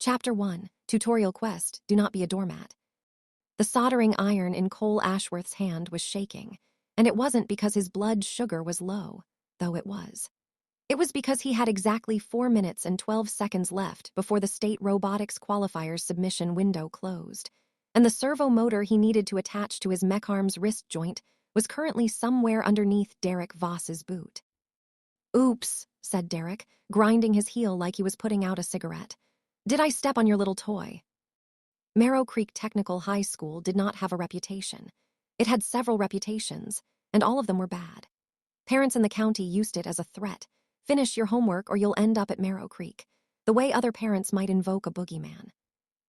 Chapter 1, Tutorial Quest, Do Not Be a Doormat. The soldering iron in Cole Ashworth's hand was shaking, and it wasn't because his blood sugar was low, though it was. It was because he had exactly 4 minutes and 12 seconds left before the state robotics qualifier's submission window closed, and the servo motor he needed to attach to his mecharm's wrist joint was currently somewhere underneath Derek Voss's boot. "Oops," said Derek, grinding his heel like he was putting out a cigarette. "Did I step on your little toy?" Marrow Creek Technical High School did not have a reputation. It had several reputations, and all of them were bad. Parents in the county used it as a threat. Finish your homework or you'll end up at Marrow Creek, the way other parents might invoke a boogeyman.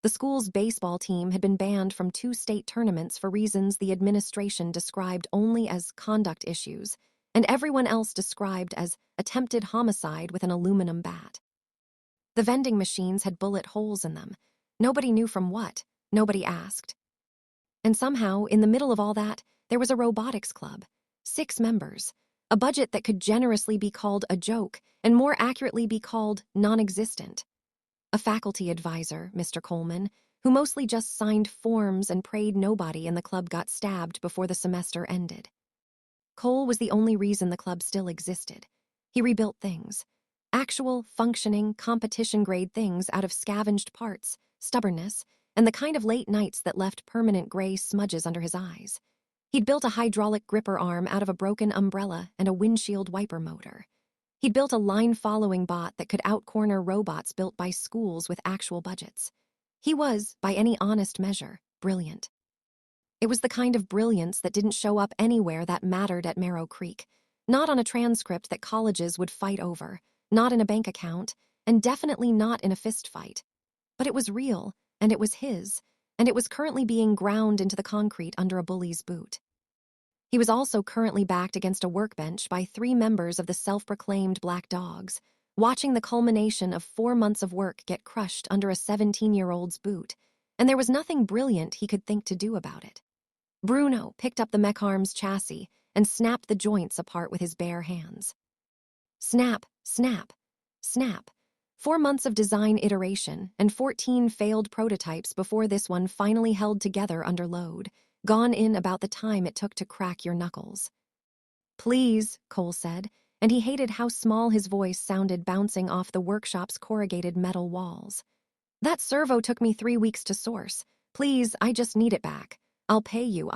The school's baseball team had been banned from 2 state tournaments for reasons the administration described only as conduct issues, and everyone else described as attempted homicide with an aluminum bat. The vending machines had bullet holes in them. Nobody knew from what. Nobody asked. And somehow, in the middle of all that, there was a robotics club. 6 members. A budget that could generously be called a joke, and more accurately be called non-existent. A faculty advisor, Mr. Coleman, who mostly just signed forms and prayed nobody in the club got stabbed before the semester ended. Cole was the only reason the club still existed. He rebuilt things. Actual, functioning, competition-grade things out of scavenged parts, stubbornness, and the kind of late nights that left permanent gray smudges under his eyes. He'd built a hydraulic gripper arm out of a broken umbrella and a windshield wiper motor. He'd built a line-following bot that could out-corner robots built by schools with actual budgets. He was, by any honest measure, brilliant. It was the kind of brilliance that didn't show up anywhere that mattered at Marrow Creek, not on a transcript that colleges would fight over, not in a bank account, and definitely not in a fist fight. But it was real, and it was his, and it was currently being ground into the concrete under a bully's boot. He was also currently backed against a workbench by 3 members of the self-proclaimed Black Dogs, watching the culmination of 4 months of work get crushed under a 17-year-old's boot, and there was nothing brilliant he could think to do about it. Bruno picked up the mecharm's chassis and snapped the joints apart with his bare hands. Snap, snap, snap. 4 months of design iteration and 14 failed prototypes before this one finally held together under load, gone in about the time it took to crack your knuckles. "Please," Cole said, and he hated how small his voice sounded bouncing off the workshop's corrugated metal walls. "That servo took me 3 weeks to source. Please, I just need it back. I'll pay you,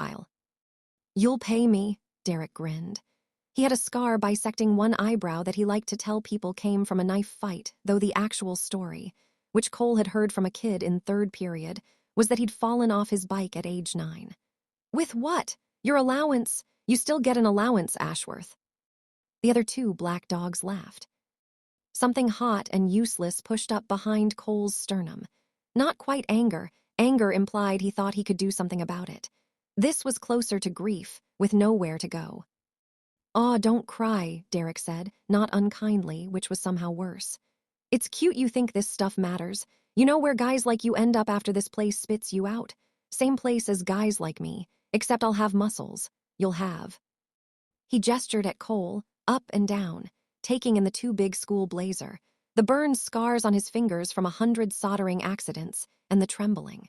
You'll pay me," Derek grinned. He had a scar bisecting one eyebrow that he liked to tell people came from a knife fight, though the actual story, which Cole had heard from a kid in 3rd period, was that he'd fallen off his bike at age 9. "With what? Your allowance? You still get an allowance, Ashworth." The other 2 Black Dogs laughed. Something hot and useless pushed up behind Cole's sternum. Not quite anger. Anger implied he thought he could do something about it. This was closer to grief, with nowhere to go. "Aw, don't cry," Derek said, not unkindly, which was somehow worse. "It's cute you think this stuff matters. You know where guys like you end up after this place spits you out? Same place as guys like me, except I'll have muscles. You'll have." He gestured at Cole, up and down, taking in the too big school blazer, the burned scars on his fingers from 100 soldering accidents, and the trembling.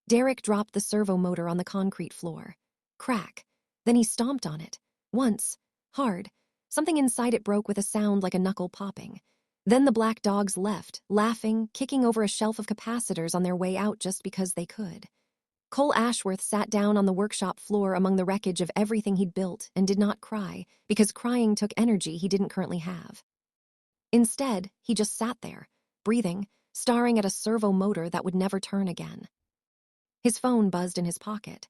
Derek dropped the servo motor on the concrete floor. Crack. Then he stomped on it. Once. Hard. Something inside it broke with a sound like a knuckle popping. Then the Black Dogs left, laughing, kicking over a shelf of capacitors on their way out just because they could. Cole Ashworth sat down on the workshop floor among the wreckage of everything he'd built and did not cry, because crying took energy he didn't currently have. Instead, he just sat there, breathing, staring at a servo motor that would never turn again. His phone buzzed in his pocket.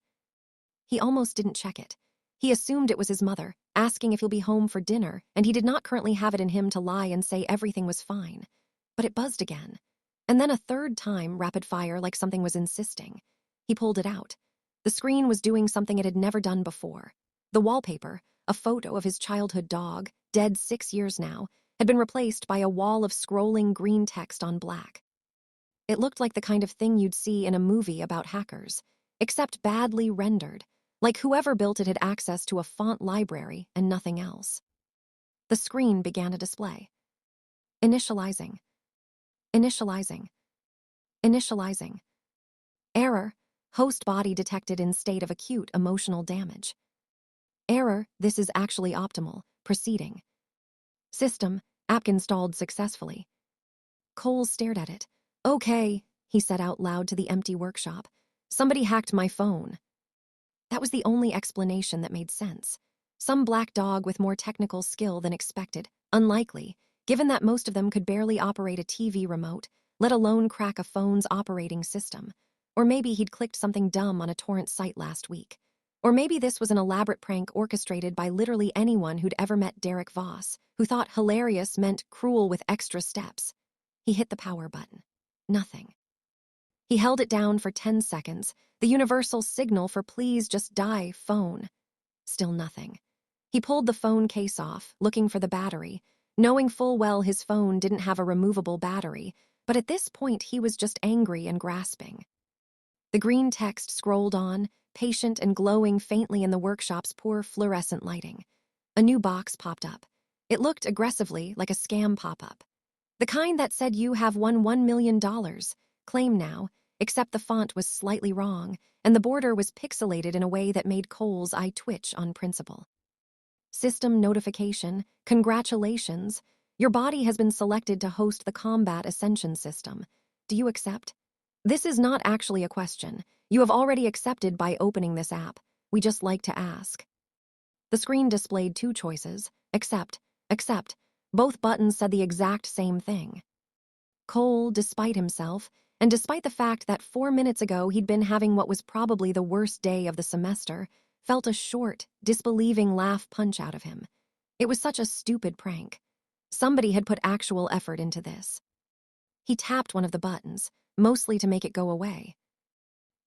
He almost didn't check it. He assumed it was his mother, asking if he'll be home for dinner, and he did not currently have it in him to lie and say everything was fine. But it buzzed again. And then a 3rd time, rapid fire, like something was insisting. He pulled it out. The screen was doing something it had never done before. The wallpaper, a photo of his childhood dog, dead 6 years now, had been replaced by a wall of scrolling green text on black. It looked like the kind of thing you'd see in a movie about hackers, except badly rendered, like whoever built it had access to a font library and nothing else. The screen began to display. Initializing. Initializing. Initializing. Error. Host body detected in state of acute emotional damage. Error. This is actually optimal. Proceeding. System. App installed successfully. Cole stared at it. Okay, he said out loud to the empty workshop. Somebody hacked my phone. That was the only explanation that made sense. Some black dog with more technical skill than expected. Unlikely, given that most of them could barely operate a TV remote, let alone crack a phone's operating system. Or maybe he'd clicked something dumb on a torrent site last week. Or maybe this was an elaborate prank orchestrated by literally anyone who'd ever met Derek Voss, who thought hilarious meant cruel with extra steps. He hit the power button. Nothing. He held it down for 10 seconds, the universal signal for please just die, phone. Still nothing. He pulled the phone case off, looking for the battery, knowing full well his phone didn't have a removable battery, but at this point he was just angry and grasping. The green text scrolled on, patient and glowing faintly in the workshop's poor fluorescent lighting. A new box popped up. It looked aggressively like a scam pop-up. The kind that said you have won $1 million. Claim now, except the font was slightly wrong, and the border was pixelated in a way that made Cole's eye twitch on principle. System notification. Congratulations. Your body has been selected to host the Combat Ascension system. Do you accept? This is not actually a question. You have already accepted by opening this app. We just like to ask. The screen displayed two choices. Accept. Accept. Both buttons said the exact same thing. Cole, despite himself, and despite the fact that 4 minutes ago he'd been having what was probably the worst day of the semester, felt a short, disbelieving laugh punch out of him. It was such a stupid prank. Somebody had put actual effort into this. He tapped one of the buttons, mostly to make it go away.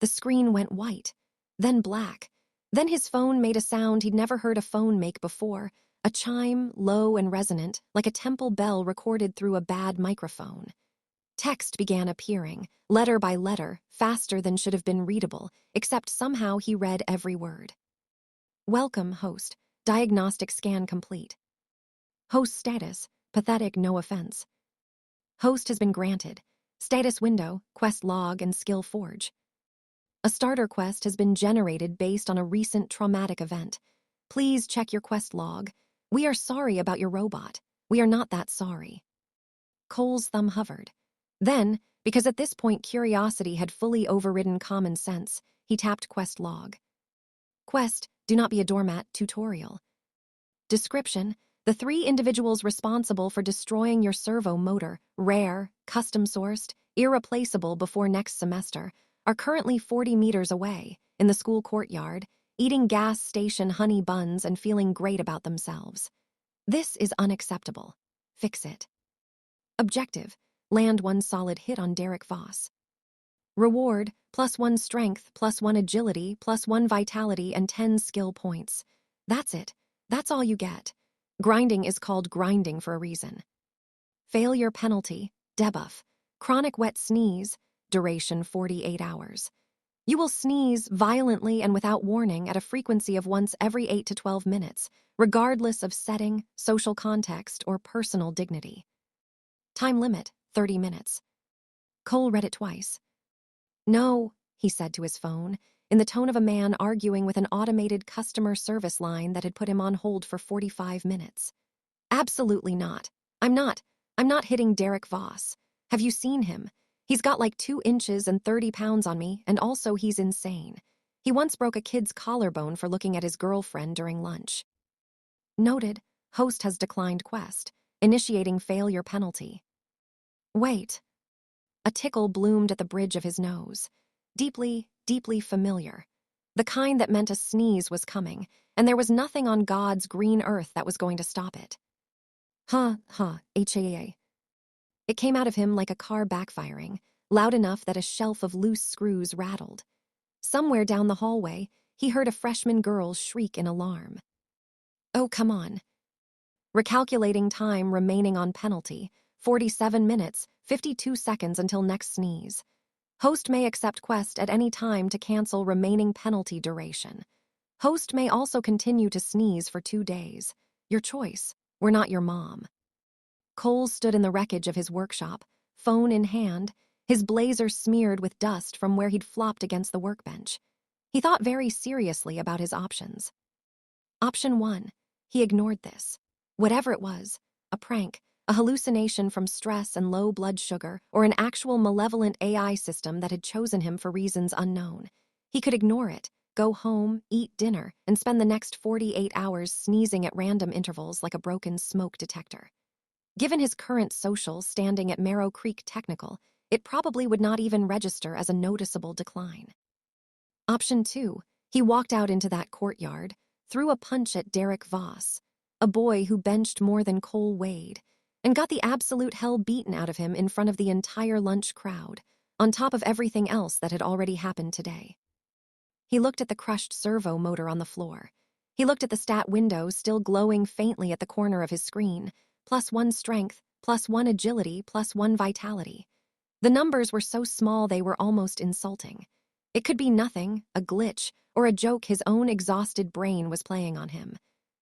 The screen went white, then black. Then his phone made a sound he'd never heard a phone make before, a chime, low and resonant, like a temple bell recorded through a bad microphone. Text began appearing, letter by letter, faster than should have been readable, except somehow he read every word. Welcome, host. Diagnostic scan complete. Host status, pathetic, no offense. Host has been granted. Status window, quest log, and skill forge. A starter quest has been generated based on a recent traumatic event. Please check your quest log. We are sorry about your robot. We are not that sorry. Cole's thumb hovered. Then, because at this point curiosity had fully overridden common sense, he tapped quest log. Quest, do not be a doormat, tutorial. Description, the 3 individuals responsible for destroying your servo motor, rare, custom-sourced, irreplaceable before next semester, are currently 40 meters away, in the school courtyard, eating gas station honey buns and feeling great about themselves. This is unacceptable. Fix it. Objective, land 1 solid hit on Derek Voss. Reward, +1 strength, +1 agility, +1 vitality, and 10 skill points. That's it. That's all you get. Grinding is called grinding for a reason. Failure penalty, debuff, chronic wet sneeze, duration 48 hours. You will sneeze violently and without warning at a frequency of once every 8 to 12 minutes, regardless of setting, social context, or personal dignity. Time limit, 30 minutes. Cole read it twice. No, he said to his phone, in the tone of a man arguing with an automated customer service line that had put him on hold for 45 minutes. Absolutely not. I'm not hitting Derek Voss. Have you seen him? He's got like 2 inches and 30 pounds on me, and also he's insane. He once broke a kid's collarbone for looking at his girlfriend during lunch. Noted, host has declined quest, initiating failure penalty. Wait. A tickle bloomed at the bridge of his nose. Deeply, deeply familiar. The kind that meant a sneeze was coming, and there was nothing on God's green earth that was going to stop it. HAA. It came out of him like a car backfiring, loud enough that a shelf of loose screws rattled. Somewhere down the hallway, he heard a freshman girl shriek in alarm. Oh, come on. Recalculating time remaining on penalty, 47 minutes, 52 seconds until next sneeze. Host may accept quest at any time to cancel remaining penalty duration. Host may also continue to sneeze for 2 days. Your choice. We're not your mom. Cole stood in the wreckage of his workshop, phone in hand, his blazer smeared with dust from where he'd flopped against the workbench. He thought very seriously about his options. Option 1. He ignored this. Whatever it was, a prank, a hallucination from stress and low blood sugar, or an actual malevolent AI system that had chosen him for reasons unknown. He could ignore it, go home, eat dinner, and spend the next 48 hours sneezing at random intervals like a broken smoke detector. Given his current social standing at Marrow Creek Technical, it probably would not even register as a noticeable decline. Option 2. He walked out into that courtyard, threw a punch at Derek Voss, a boy who benched more than Cole weighed, and got the absolute hell beaten out of him in front of the entire lunch crowd, on top of everything else that had already happened today. He looked at the crushed servo motor on the floor. He looked at the stat window still glowing faintly at the corner of his screen, +1 strength, +1 agility, +1 vitality. The numbers were so small they were almost insulting. It could be nothing, a glitch, or a joke his own exhausted brain was playing on him.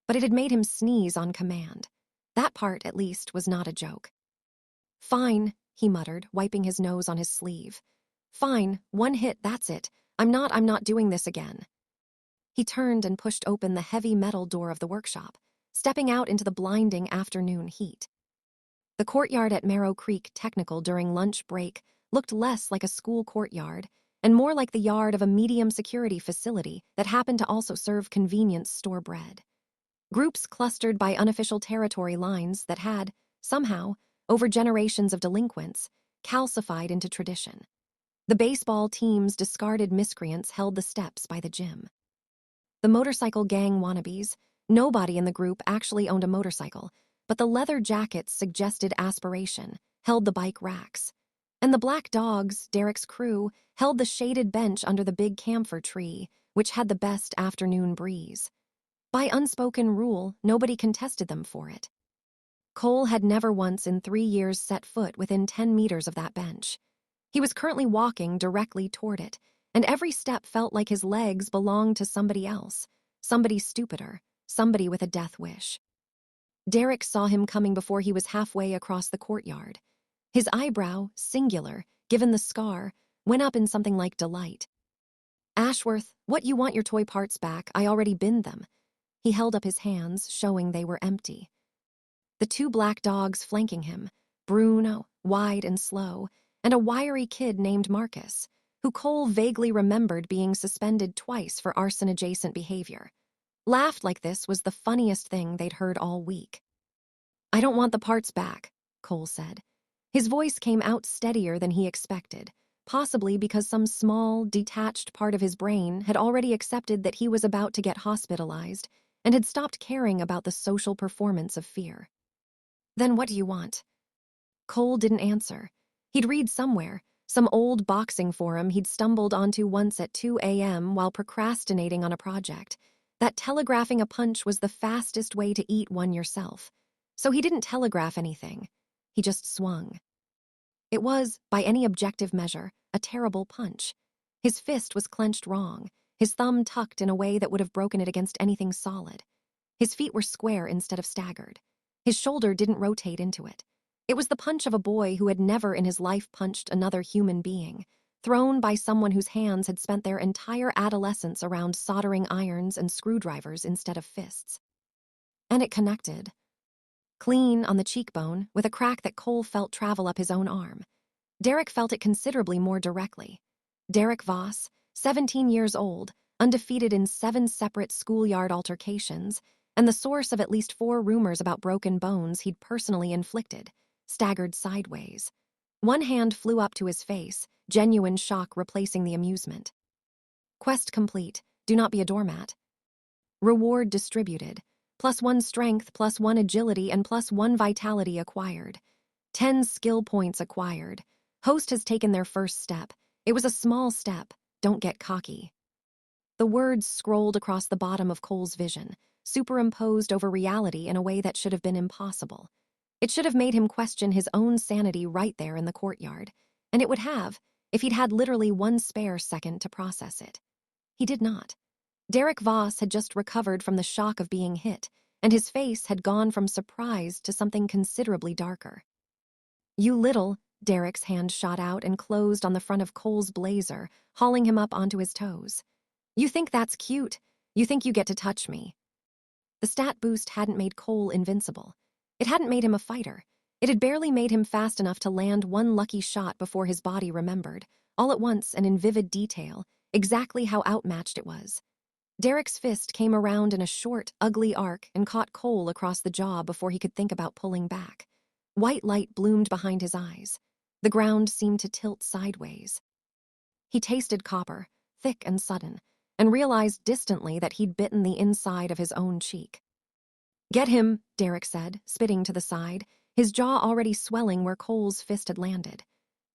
But it had made him sneeze on command. That part, at least, was not a joke. "Fine," he muttered, wiping his nose on his sleeve. "Fine, 1 hit, that's it. I'm not doing this again." He turned and pushed open the heavy metal door of the workshop, stepping out into the blinding afternoon heat. The courtyard at Marrow Creek Technical during lunch break looked less like a school courtyard and more like the yard of a medium-security facility that happened to also serve convenience store bread. Groups clustered by unofficial territory lines that had, somehow, over generations of delinquents, calcified into tradition. The baseball team's discarded miscreants held the steps by the gym. The motorcycle gang wannabes, nobody in the group actually owned a motorcycle, but the leather jackets suggested aspiration, held the bike racks. And the black dogs, Derek's crew, held the shaded bench under the big camphor tree, which had the best afternoon breeze. By unspoken rule, nobody contested them for it. Cole had never once in 3 years set foot within 10 meters of that bench. He was currently walking directly toward it, and every step felt like his legs belonged to somebody else, somebody stupider, somebody with a death wish. Derek saw him coming before he was halfway across the courtyard. His eyebrow, singular, given the scar, went up in something like delight. "Ashworth, what you want your toy parts back? I already binned them." He held up his hands, showing they were empty. The 2 black dogs flanking him, Bruno, wide and slow, and a wiry kid named Marcus, who Cole vaguely remembered being suspended twice for arson-adjacent behavior. Laughed like this was the funniest thing they'd heard all week. "I don't want the parts back," Cole said. His voice came out steadier than he expected, possibly because some small, detached part of his brain had already accepted that he was about to get hospitalized and had stopped caring about the social performance of fear. "Then what do you want?" Cole didn't answer. He'd read somewhere, some old boxing forum he'd stumbled onto once at 2 a.m. while procrastinating on a project, that telegraphing a punch was the fastest way to eat one yourself. So he didn't telegraph anything. He just swung. It was, by any objective measure, a terrible punch. His fist was clenched wrong, his thumb tucked in a way that would have broken it against anything solid. His feet were square instead of staggered. His shoulder didn't rotate into it. It was the punch of a boy who had never in his life punched another human being, thrown by someone whose hands had spent their entire adolescence around soldering irons and screwdrivers instead of fists. And it connected. Clean on the cheekbone, with a crack that Cole felt travel up his own arm. Derek felt it considerably more directly. Derek Voss, 17 years old, undefeated in 7 separate schoolyard altercations, and the source of at least 4 rumors about broken bones he'd personally inflicted, staggered sideways. One hand flew up to his face, genuine shock replacing the amusement. "Quest complete. Do not be a doormat." Reward distributed. +1 strength, +1 agility, and +1 vitality acquired. 10 skill points acquired. Host has taken their first step. It was a small step. Don't get cocky. The words scrolled across the bottom of Cole's vision, superimposed over reality in a way that should have been impossible. It should have made him question his own sanity right there in the courtyard, and it would have, if he'd had literally 1 spare second to process it. He did not. Derek Voss had just recovered from the shock of being hit, and his face had gone from surprise to something considerably darker. "You little," Derek's hand shot out and closed on the front of Cole's blazer, hauling him up onto his toes. You think that's cute? You think you get to touch me? The stat boost hadn't made Cole invincible. It hadn't made him a fighter. It had barely made him fast enough to land one lucky shot before his body remembered, all at once and in vivid detail, exactly how outmatched it was. Derek's fist came around in a short, ugly arc and caught Cole across the jaw before he could think about pulling back. White light bloomed behind his eyes. The ground seemed to tilt sideways. He tasted copper, thick and sudden, and realized distantly that he'd bitten the inside of his own cheek. Get him, Derek said, spitting to the side, his jaw already swelling where Cole's fist had landed.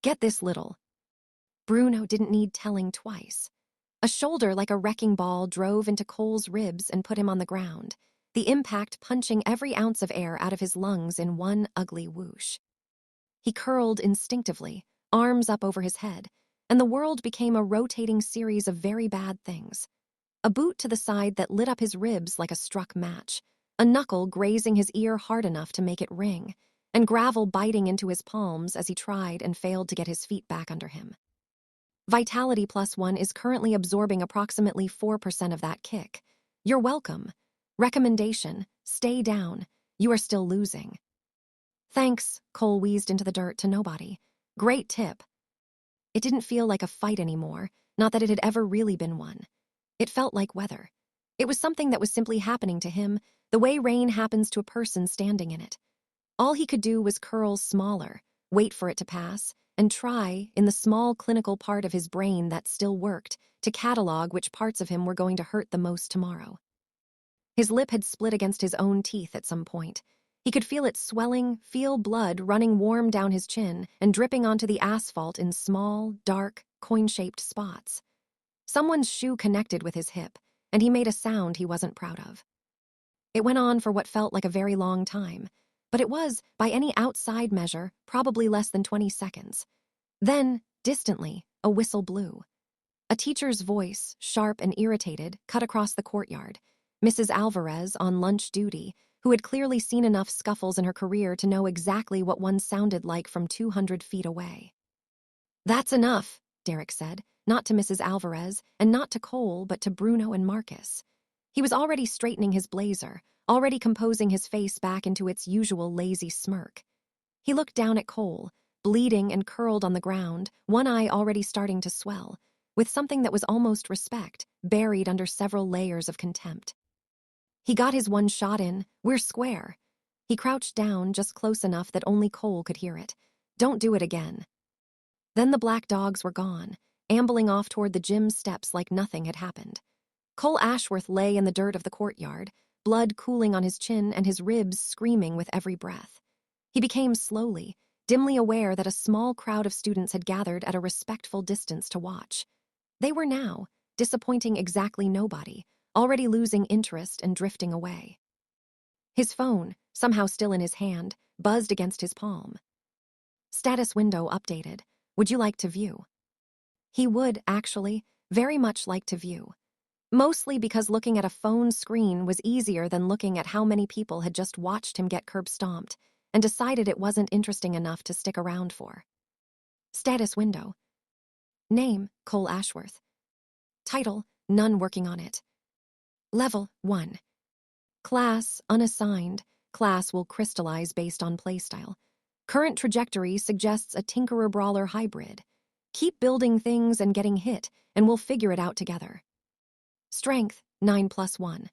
Get this little. Bruno didn't need telling twice. A shoulder like a wrecking ball drove into Cole's ribs and put him on the ground, the impact punching every ounce of air out of his lungs in one ugly whoosh. He curled instinctively, arms up over his head, and the world became a rotating series of very bad things. A boot to the side that lit up his ribs like a struck match, a knuckle grazing his ear hard enough to make it ring, and gravel biting into his palms as he tried and failed to get his feet back under him. Vitality +1 is currently absorbing approximately 4% of that kick. You're welcome. Recommendation, stay down. You are still losing. Thanks, Cole wheezed into the dirt to nobody. Great tip. It didn't feel like a fight anymore, not that it had ever really been one. It felt like weather. It was something that was simply happening to him, the way rain happens to a person standing in it. All he could do was curl smaller, wait for it to pass, and try, in the small clinical part of his brain that still worked, to catalog which parts of him were going to hurt the most tomorrow. His lip had split against his own teeth at some point. He could feel it swelling, feel blood running warm down his chin and dripping onto the asphalt in small, dark, coin-shaped spots. Someone's shoe connected with his hip, and he made a sound he wasn't proud of. It went on for what felt like a very long time, but it was, by any outside measure, probably less than 20 seconds. Then, distantly, a whistle blew. A teacher's voice, sharp and irritated, cut across the courtyard. Mrs. Alvarez, on lunch duty, who had clearly seen enough scuffles in her career to know exactly what one sounded like from 200 feet away. That's enough, Derek said, not to Mrs. Alvarez, and not to Cole, but to Bruno and Marcus. He was already straightening his blazer, already composing his face back into its usual lazy smirk. He looked down at Cole, bleeding and curled on the ground, one eye already starting to swell, with something that was almost respect, buried under several layers of contempt. He got his one shot in. We're square. He crouched down just close enough that only Cole could hear it. Don't do it again. Then the black dogs were gone, ambling off toward the gym steps like nothing had happened. Cole Ashworth lay in the dirt of the courtyard, blood cooling on his chin and his ribs screaming with every breath. He became slowly, dimly aware that a small crowd of students had gathered at a respectful distance to watch. They were now, disappointing exactly nobody, already losing interest and drifting away. His phone, somehow still in his hand, buzzed against his palm. Status window updated. Would you like to view? He would, actually, very much like to view. Mostly because looking at a phone screen was easier than looking at how many people had just watched him get curb-stomped and decided it wasn't interesting enough to stick around for. Status window. Name, Cole Ashworth. Title, none working on it. Level 1. Class, unassigned. Class will crystallize based on playstyle. Current trajectory suggests a Tinkerer-Brawler hybrid. Keep building things and getting hit, and we'll figure it out together. Strength, 9+1.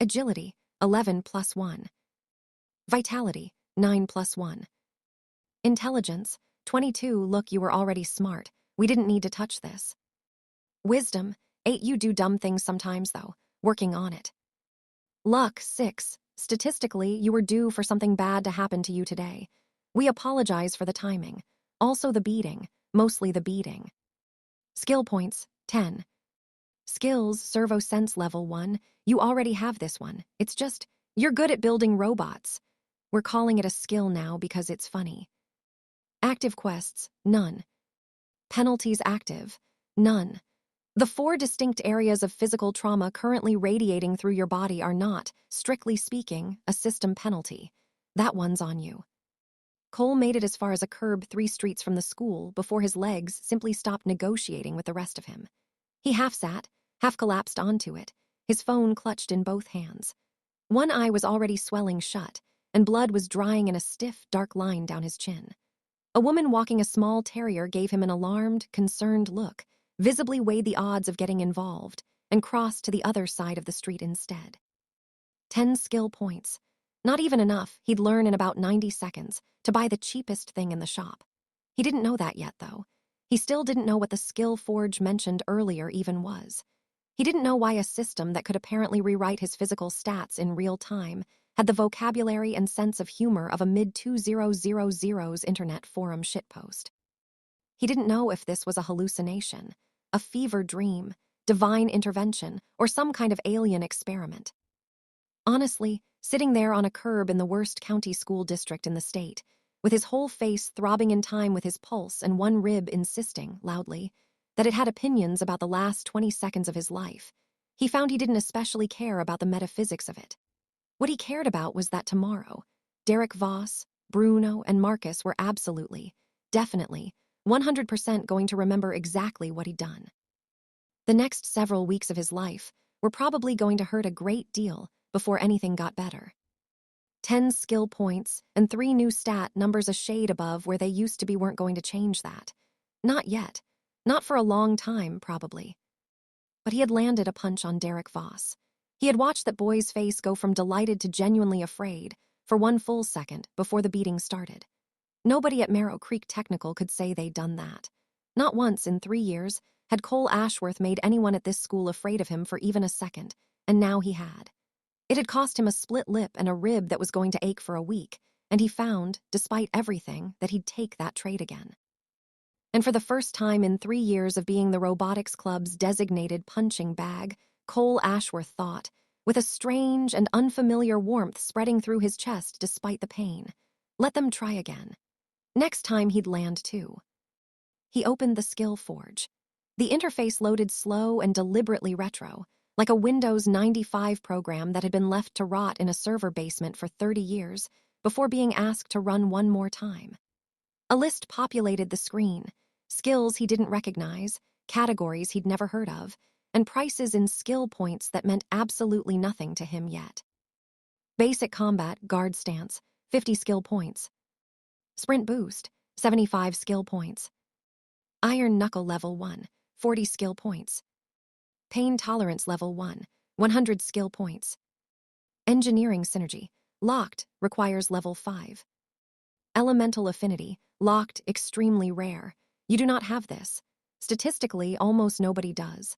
Agility, 11+1. Vitality, 9+1. Intelligence, 22. Look, you were already smart. We didn't need to touch this. Wisdom, 8. You do dumb things sometimes, though. Working on it. Luck, 6. Statistically, you were due for something bad to happen to you today. We apologize for the timing. Also the beating, mostly the beating. Skill points, 10. Skills, Servo Sense level 1. You already have this one. It's just, you're good at building robots. We're calling it a skill now because it's funny. Active quests, none. Penalties active, none. The 4 distinct areas of physical trauma currently radiating through your body are not, strictly speaking, a system penalty. That one's on you. Cole made it as far as a curb 3 streets from the school before his legs simply stopped negotiating with the rest of him. He half sat, half collapsed onto it, his phone clutched in both hands. One eye was already swelling shut, and blood was drying in a stiff, dark line down his chin. A woman walking a small terrier gave him an alarmed, concerned look, visibly weighed the odds of getting involved, and crossed to the other side of the street instead. 10 skill points. Not even enough, he'd learn in about 90 seconds, to buy the cheapest thing in the shop. He didn't know that yet, though. He still didn't know what the skill forge mentioned earlier even was. He didn't know why a system that could apparently rewrite his physical stats in real time had the vocabulary and sense of humor of a mid-2000s internet forum shitpost. He didn't know if this was a hallucination, a fever dream, divine intervention, or some kind of alien experiment. Honestly, sitting there on a curb in the worst county school district in the state, with his whole face throbbing in time with his pulse and one rib insisting, loudly, that it had opinions about the last 20 seconds of his life, he found he didn't especially care about the metaphysics of it. What he cared about was that tomorrow, Derek Voss, Bruno, and Marcus were absolutely, definitely, 100% going to remember exactly what he'd done. The next several weeks of his life were probably going to hurt a great deal before anything got better. 10 skill points and 3 new stat numbers a shade above where they used to be weren't going to change that. Not yet. Not for a long time, probably. But he had landed a punch on Derek Voss. He had watched that boy's face go from delighted to genuinely afraid for one full second before the beating started. Nobody at Marrow Creek Technical could say they'd done that. Not once in 3 years had Cole Ashworth made anyone at this school afraid of him for even a second, and now he had. It had cost him a split lip and a rib that was going to ache for a week, and he found, despite everything, that he'd take that trade again. And for the first time in 3 years of being the Robotics Club's designated punching bag, Cole Ashworth thought, with a strange and unfamiliar warmth spreading through his chest despite the pain, let them try again. Next time he'd land too. He opened the skill forge. The interface loaded slow and deliberately retro, like a Windows 95 program that had been left to rot in a server basement for 30 years before being asked to run one more time. A list populated the screen, skills he didn't recognize, categories he'd never heard of, and prices in skill points that meant absolutely nothing to him yet. Basic combat, guard stance, 50 skill points. Sprint boost, 75 skill points. Iron knuckle level 1, 40 skill points. Pain tolerance level 1, 100 skill points. Engineering synergy, locked, requires level 5. Elemental affinity, locked, extremely rare. You do not have this. Statistically, almost nobody does.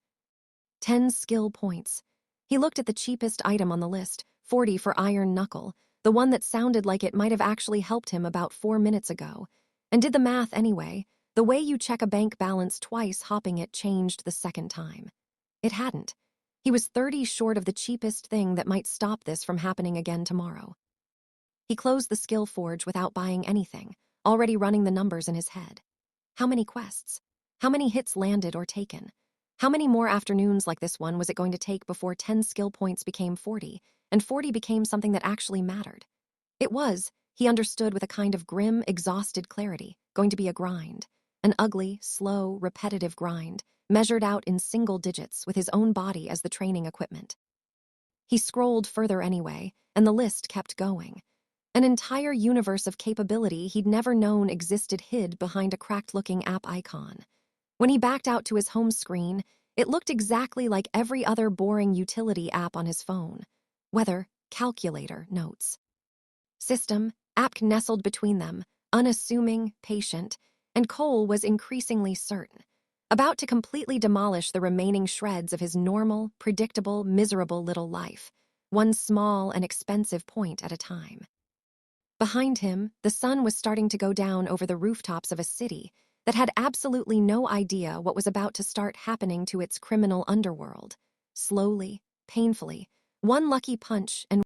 10 skill points. He looked at the cheapest item on the list, 40 for iron knuckle, the one that sounded like it might have actually helped him about 4 minutes ago, and did the math anyway. The way you check a bank balance twice hopping it changed the second time. It hadn't. He was 30 short of the cheapest thing that might stop this from happening again tomorrow. He closed the skill forge without buying anything, already running the numbers in his head. How many quests? How many hits landed or taken? How many more afternoons like this one was it going to take before 10 skill points became 40, and 40 became something that actually mattered? It was, he understood with a kind of grim, exhausted clarity, going to be a grind. An ugly, slow, repetitive grind, measured out in single digits with his own body as the training equipment. He scrolled further anyway, and the list kept going. An entire universe of capability he'd never known existed hid behind a cracked-looking app icon. When he backed out to his home screen, it looked exactly like every other boring utility app on his phone. Weather, calculator, notes. System, app nestled between them, unassuming, patient, and Cole was increasingly certain, about to completely demolish the remaining shreds of his normal, predictable, miserable little life, one small and expensive point at a time. Behind him, the sun was starting to go down over the rooftops of a city that had absolutely no idea what was about to start happening to its criminal underworld. Slowly, painfully, one lucky punch and